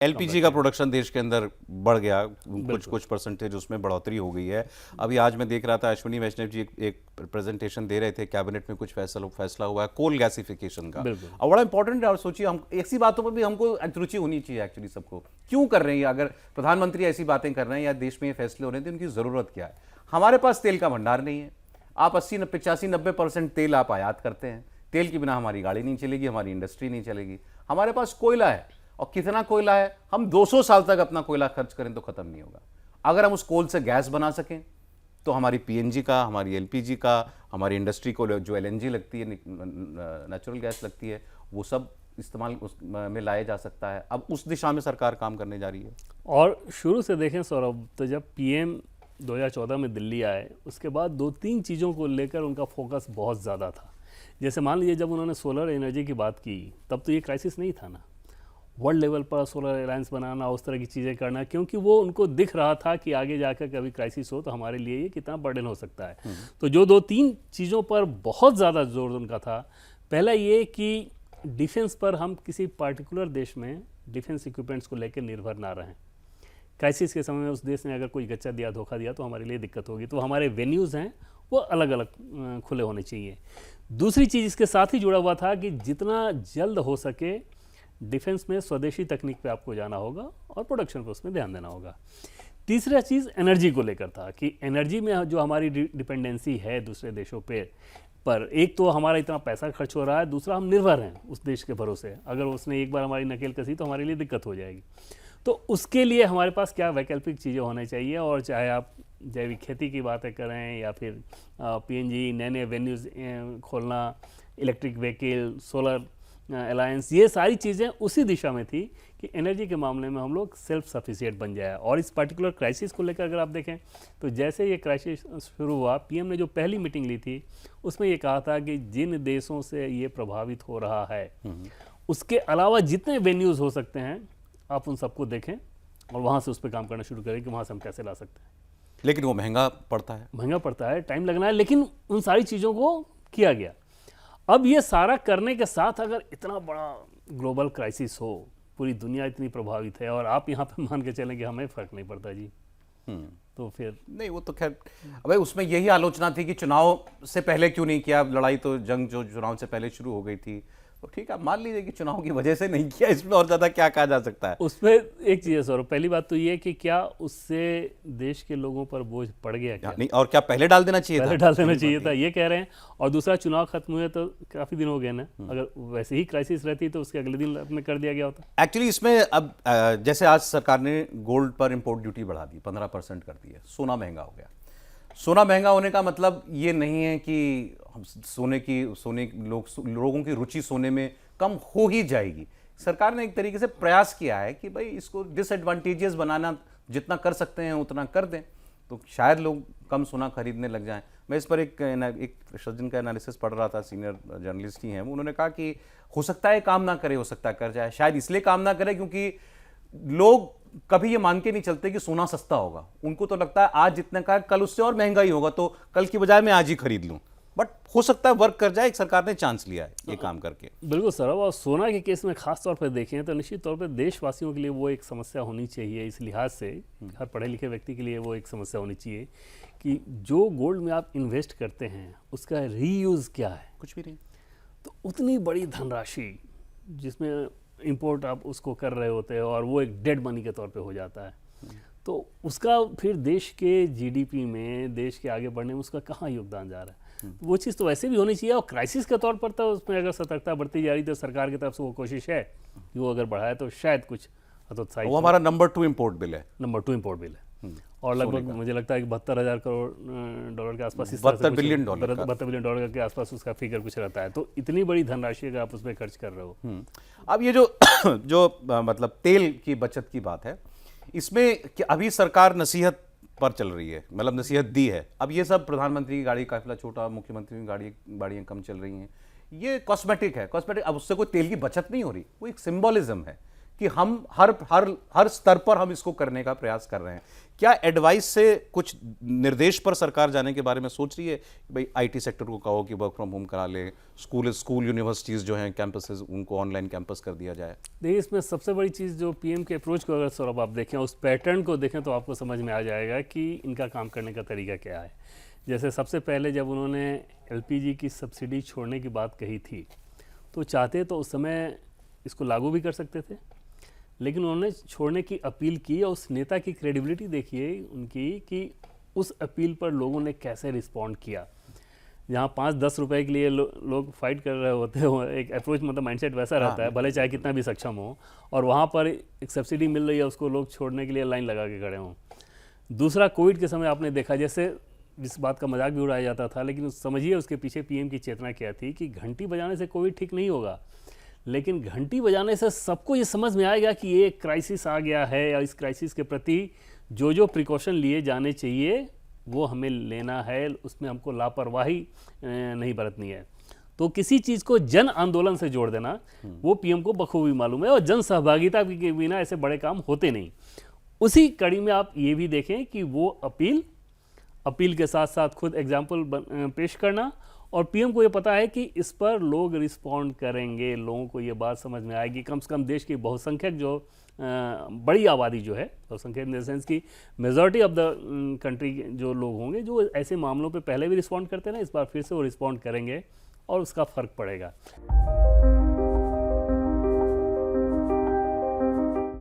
LPG का production देश के अंदर बढ़ गया, कुछ परसेंटेज उसमें बढ़ोतरी हो गई है। अभी आज मैं देख रहा था अश्विनी वैष्णव जी एक प्रेजेंटेशन दे रहे थे, कैबिनेट में कुछ फैसला हुआ है कोल गैसिफिकेशन का, और बड़ा इंपॉर्टेंट है। और सोचिए, हम ऐसी बातों पर भी हमको रुचि होनी चाहिए एक्चुअली सबको। क्यों कर रहे हैं? अगर प्रधानमंत्री ऐसी बातें कर रहे हैं या देश में ये फैसले हो रहे हैं तो उनकी ज़रूरत क्या है? हमारे पास तेल का भंडार नहीं है। आप 80-85-90% तेल आप आयात करते हैं। तेल के बिना हमारी गाड़ी नहीं चलेगी, हमारी इंडस्ट्री नहीं चलेगी। हमारे पास कोयला है, और कितना कोयला है? हम 200 साल तक अपना कोयला खर्च करें तो खत्म नहीं होगा। अगर हम उस कोल से गैस बना सकें तो हमारी पीएनजी का, हमारी एलपीजी का, हमारी इंडस्ट्री को जो एलएनजी लगती है, नेचुरल गैस लगती है, वो सब इस्तेमाल में लाया जा सकता है। अब उस दिशा में सरकार काम करने जा रही है। और शुरू से देखें सौरभ, तो जब पीएम 2014 में दिल्ली आए, उसके बाद 2-3 चीज़ों को लेकर उनका फोकस बहुत ज़्यादा था। जैसे मान लीजिए जब उन्होंने सोलर एनर्जी की बात की, तब तो ये क्राइसिस नहीं था ना, वर्ल्ड लेवल पर सोलर अलायंस बनाना, उस तरह की चीज़ें करना, क्योंकि वो उनको दिख रहा था कि आगे जाकर कभी क्राइसिस हो तो हमारे लिए ये कितना बर्डन हो सकता है। तो जो 2-3 चीज़ों पर बहुत ज़्यादा जोर उनका था, पहला ये कि डिफेंस पर हम किसी पार्टिकुलर देश में डिफेंस इक्विपमेंट्स को लेकर निर्भर ना रहें। क्राइसिस के समय में उस देश ने अगर कोई गच्चा दिया, धोखा दिया, तो हमारे लिए दिक्कत होगी। तो हमारे वेन्यूज़ हैं वो अलग अलग खुले होने चाहिए। दूसरी चीज़ इसके साथ ही जुड़ा हुआ था कि जितना जल्द हो सके डिफेंस में स्वदेशी तकनीक पे आपको जाना होगा और प्रोडक्शन पे उसमें ध्यान देना होगा। तीसरा चीज़ एनर्जी को लेकर था कि एनर्जी में जो हमारी डिपेंडेंसी है दूसरे देशों पर एक तो हमारा इतना पैसा खर्च हो रहा है, दूसरा हम निर्भर हैं उस देश के भरोसे। अगर उसने एक बार हमारी नकेल कसी तो हमारे लिए दिक्कत हो जाएगी। तो उसके लिए हमारे पास क्या वैकल्पिक चीज़ें होनी चाहिए, और चाहे आप जैविक खेती की बातें करें या फिर पीएनजी, नए नए वेन्यूज़ खोलना, इलेक्ट्रिक व्हीकल, सोलर अलायंस, ये सारी चीज़ें उसी दिशा में थी कि एनर्जी के मामले में हम लोग सेल्फ सफिशिएंट बन जाए। और इस पर्टिकुलर क्राइसिस को लेकर अगर आप देखें तो जैसे ये क्राइसिस शुरू हुआ, पीएम ने जो पहली मीटिंग ली थी उसमें ये कहा था कि जिन देशों से ये प्रभावित हो रहा है उसके अलावा जितने वेन्यूज़ हो सकते हैं आप उन सबको देखें और वहाँ से उस पर काम करना शुरू करें कि वहाँ से हम कैसे ला सकते हैं। लेकिन वो महंगा पड़ता है, टाइम लगना है, लेकिन उन सारी चीज़ों को किया गया। अब ये सारा करने के साथ अगर इतना बड़ा ग्लोबल क्राइसिस हो, पूरी दुनिया इतनी प्रभावित है, और आप यहाँ पे मान के चलें कि हमें फ़र्क नहीं पड़ता जी, तो फिर नहीं, वो तो खैर अब उसमें यही आलोचना थी कि चुनाव से पहले क्यों नहीं किया। लड़ाई तो जंग जो चुनाव से पहले शुरू हो गई थी, तो ठीक है, मान लीजिए कि चुनाव की वजह से नहीं किया। इसमें और ज़्यादा क्या कहा जा सकता है? उसमें एक चीज़ है सौरभ, पहली बात तो ये कि क्या उससे देश के लोगों पर बोझ पड़ गया क्या? नहीं, और क्या पहले डाल देना चाहिए था? पहले डाल देना चाहिए था, ये कह रहे हैं। और दूसरा, चुनाव खत्म हुए तो काफ़ी दिन हो गए ना, अगर वैसे ही क्राइसिस रहती तो उसके अगले दिन में कर दिया गया होता। एक्चुअली इसमें अब जैसे आज सरकार ने गोल्ड पर इंपोर्ट ड्यूटी बढ़ा दी, 15% कर दी है। सोना महंगा हो गया। सोना महंगा होने का मतलब ये नहीं है कि लोगों की रुचि सोने में कम हो ही जाएगी। सरकार ने एक तरीके से प्रयास किया है कि भाई इसको डिसएडवांटेजेस बनाना, जितना कर सकते हैं उतना कर दें, तो शायद लोग कम सोना खरीदने लग जाएं। मैं इस पर एक सज्जन का एनालिसिस पढ़ रहा था, सीनियर जर्नलिस्ट ही हैं, उन्होंने कहा कि हो सकता है काम ना करे, हो सकता है कर जाए। शायद इसलिए काम ना करे क्योंकि लोग कभी ये मान के नहीं चलते कि सोना सस्ता होगा। उनको तो लगता है आज जितने का कल उससे और महंगा ही होगा, तो कल की बजाय मैं आज ही खरीद लूं। बट हो सकता है वर्क कर जाए। एक सरकार ने चांस लिया है ये काम करके। बिल्कुल सर, और सोना के केस में खास तौर पर देखें तो निश्चित तौर पर देशवासियों के लिए वो एक समस्या होनी चाहिए। इस लिहाज से हर पढ़े लिखे व्यक्ति के लिए वो एक समस्या होनी चाहिए कि जो गोल्ड में आप इन्वेस्ट करते हैं उसका रीयूज़ क्या है। कुछ भी नहीं। तो उतनी बड़ी धनराशि जिसमें इंपोर्ट आप उसको कर रहे होते हैं और वो एक डेड मनी के तौर पे हो जाता है, तो उसका फिर देश के जीडीपी में, देश के आगे बढ़ने में उसका कहाँ योगदान जा रहा है। तो वो चीज़ तो वैसे भी होनी चाहिए। और क्राइसिस के तौर पर तो उसमें अगर सतर्कता बढ़ती जा रही तो सरकार की तरफ से वो कोशिश है कि वो अगर बढ़ाए तो शायद कुछ हतोत्साहित। वो हमारा नंबर 2 इम्पोर्ट बिल है। और लगभग मुझे लगता है कि 72,000 करोड़ डॉलर के आसपास, 72 बिलियन डॉलर, 72 बिलियन डॉलर के आसपास उसका फिगर कुछ रहता है। तो इतनी बड़ी धनराशि अगर आप उसमें खर्च कर रहे हो। अब ये जो मतलब तेल की बचत की बात है, इसमें अभी सरकार नसीहत पर चल रही है, मतलब नसीहत दी है। अब ये सब प्रधानमंत्री की गाड़ी काफिला छोटा, मुख्यमंत्री की गाड़ियाँ कम चल रही हैं, ये कॉस्मेटिक है। अब उससे कोई तेल की बचत नहीं हो रही, वो एक सिंबॉलिज्म है कि हम हर स्तर पर हम इसको करने का प्रयास कर रहे हैं। क्या एडवाइस से कुछ निर्देश पर सरकार जाने के बारे में सोच रही है? भाई आईटी सेक्टर को कहो कि वर्क फ्रॉम होम करा ले, स्कूल यूनिवर्सिटीज़ जो हैं कैंपसेस, उनको ऑनलाइन कैंपस कर दिया जाए। देखिए, इसमें सबसे बड़ी चीज़ जो पीएम के अप्रोच को अगर सौरभ आप देखें, उस पैटर्न को देखें, तो आपको समझ में आ जाएगा कि इनका काम करने का तरीका क्या है। जैसे सबसे पहले जब उन्होंने एलपीजी की सब्सिडी छोड़ने की बात कही थी, तो चाहते तो उस समय इसको लागू भी कर सकते थे, लेकिन उन्होंने छोड़ने की अपील की। और उस नेता की क्रेडिबिलिटी देखिए उनकी कि उस अपील पर लोगों ने कैसे रिस्पॉन्ड किया। जहाँ 5-10 रुपए के लिए लोग फाइट कर रहे होते हो, एक अप्रोच मतलब माइंडसेट वैसा रहता है, भले चाहे कितना भी सक्षम हो, और वहाँ पर एक सब्सिडी मिल रही है, उसको लोग छोड़ने के लिए लाइन लगा के खड़े हों। दूसरा, कोविड के समय आपने देखा, जैसे जिस बात का मजाक भी उड़ाया जाता था, लेकिन समझिए उसके पीछे पीएम की चेतना क्या थी कि घंटी बजाने से कोविड ठीक नहीं होगा, लेकिन घंटी बजाने से सबको ये समझ में आएगा कि ये क्राइसिस आ गया है, या इस क्राइसिस के प्रति जो प्रिकॉशन लिए जाने चाहिए वो हमें लेना है, उसमें हमको लापरवाही नहीं बरतनी है। तो किसी चीज़ को जन आंदोलन से जोड़ देना वो पीएम को बखूबी मालूम है, और जन सहभागिता के बिना ऐसे बड़े काम होते नहीं। उसी कड़ी में आप ये भी देखें कि वो अपील के साथ साथ खुद एग्जाम्पल पेश करना, और पीएम को ये पता है कि इस पर लोग रिस्पॉन्ड करेंगे, लोगों को ये बात समझ में आएगी। कम से कम देश की बहुसंख्यक जो बड़ी आबादी जो है, बहुसंख्यक इन द सेंस की मेजॉरिटी ऑफ द कंट्री जो लोग होंगे, जो ऐसे मामलों पे पहले भी रिस्पॉन्ड करते हैं ना, इस बार फिर से वो रिस्पॉन्ड करेंगे और उसका फ़र्क पड़ेगा।